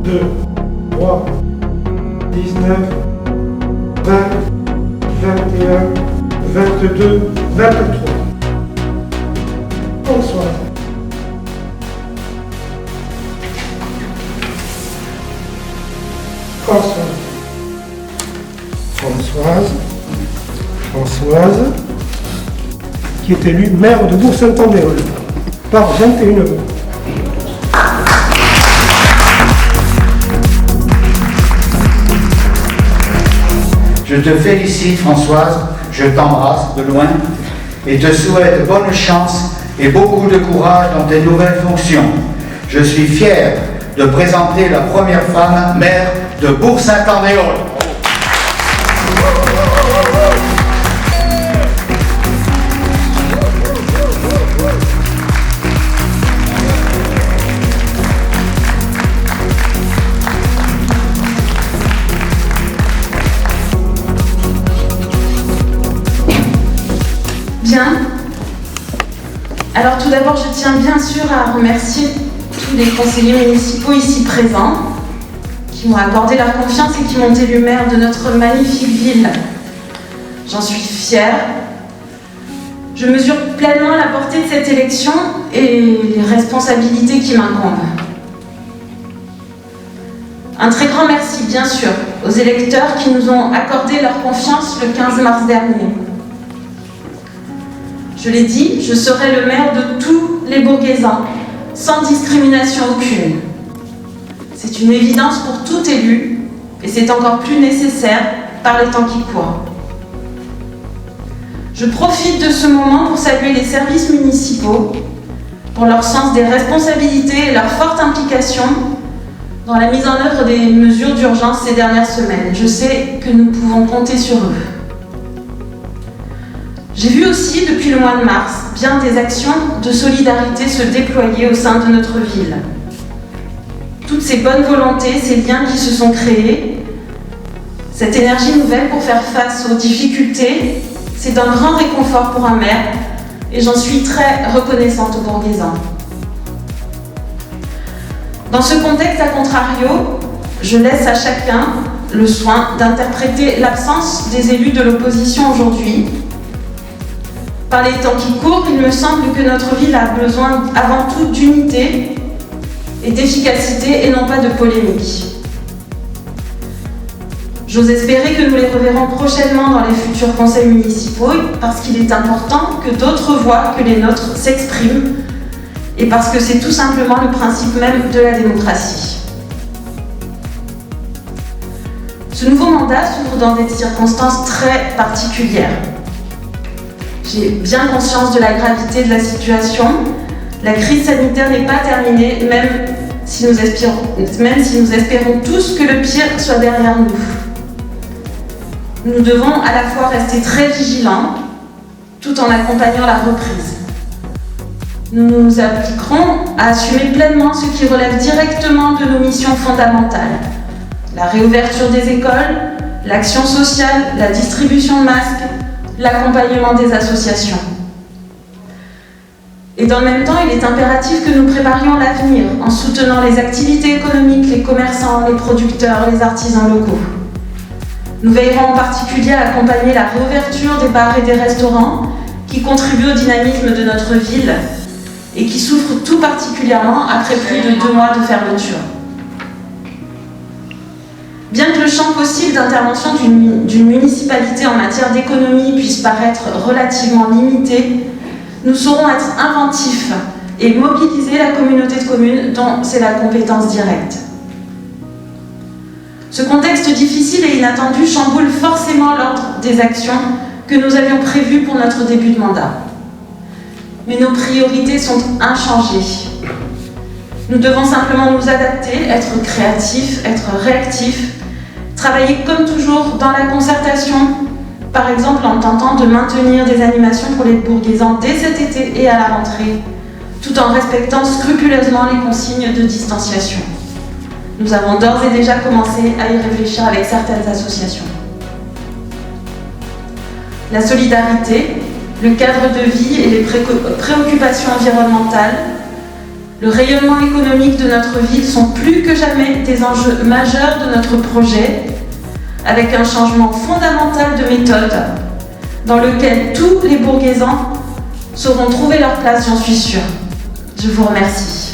2, 3, 19, 20, 21, 22, 23. Françoise. Françoise, qui est élue maire de Bourg-Saint-Andéol par 21 voix. Je te félicite Françoise, je t'embrasse de loin et te souhaite bonne chance et beaucoup de courage dans tes nouvelles fonctions. Je suis fier de présenter la première femme maire de Bourg-Saint-Andéol. Bien. Alors tout d'abord, je tiens bien sûr à remercier tous les conseillers municipaux ici présents qui m'ont accordé leur confiance et qui m'ont élu maire de notre magnifique ville. J'en suis fière. Je mesure pleinement la portée de cette élection et les responsabilités qui m'incombent. Un très grand merci, bien sûr, aux électeurs qui nous ont accordé leur confiance le 15 mars dernier. Je l'ai dit, je serai le maire de tous les Bourguésans, sans discrimination aucune. C'est une évidence pour tout élu, et c'est encore plus nécessaire par les temps qui courent. Je profite de ce moment pour saluer les services municipaux, pour leur sens des responsabilités et leur forte implication dans la mise en œuvre des mesures d'urgence ces dernières semaines. Je sais que nous pouvons compter sur eux. J'ai vu aussi, depuis le mois de mars, bien des actions de solidarité se déployer au sein de notre ville. Toutes ces bonnes volontés, ces liens qui se sont créés, cette énergie nouvelle pour faire face aux difficultés, c'est un grand réconfort pour un maire et j'en suis très reconnaissante aux Bourguésans. Dans ce contexte, à contrario, je laisse à chacun le soin d'interpréter l'absence des élus de l'opposition aujourd'hui. Par les temps qui courent, il me semble que notre ville a besoin avant tout d'unité et d'efficacité et non pas de polémique. J'ose espérer que nous les reverrons prochainement dans les futurs conseils municipaux parce qu'il est important que d'autres voix que les nôtres s'expriment et parce que c'est tout simplement le principe même de la démocratie. Ce nouveau mandat s'ouvre dans des circonstances très particulières. J'ai bien conscience de la gravité de la situation. La crise sanitaire n'est pas terminée, même si nous espérons tous que le pire soit derrière nous. Nous devons à la fois rester très vigilants, tout en accompagnant la reprise. Nous nous appliquerons à assumer pleinement ce qui relève directement de nos missions fondamentales. La réouverture des écoles, l'action sociale, la distribution de masques, l'accompagnement des associations. Et dans le même temps, il est impératif que nous préparions l'avenir en soutenant les activités économiques, les commerçants, les producteurs, les artisans locaux. Nous veillerons en particulier à accompagner la réouverture des bars et des restaurants qui contribuent au dynamisme de notre ville et qui souffrent tout particulièrement après plus de 2 mois de fermeture. Bien que le champ possible d'intervention d'une municipalité en matière d'économie puisse paraître relativement limité, nous saurons être inventifs et mobiliser la communauté de communes dont c'est la compétence directe. Ce contexte difficile et inattendu chamboule forcément l'ordre des actions que nous avions prévues pour notre début de mandat. Mais nos priorités sont inchangées. Nous devons simplement nous adapter, être créatifs, être réactifs, travailler comme toujours dans la concertation, par exemple en tentant de maintenir des animations pour les Bourguésans dès cet été et à la rentrée, tout en respectant scrupuleusement les consignes de distanciation. Nous avons d'ores et déjà commencé à y réfléchir avec certaines associations. La solidarité, le cadre de vie et les préoccupations environnementales, Le rayonnement économique de notre ville sont plus que jamais des enjeux majeurs de notre projet, avec un changement fondamental de méthode dans lequel tous les Bourguésans sauront trouver leur place, j'en suis sûre. Je vous remercie.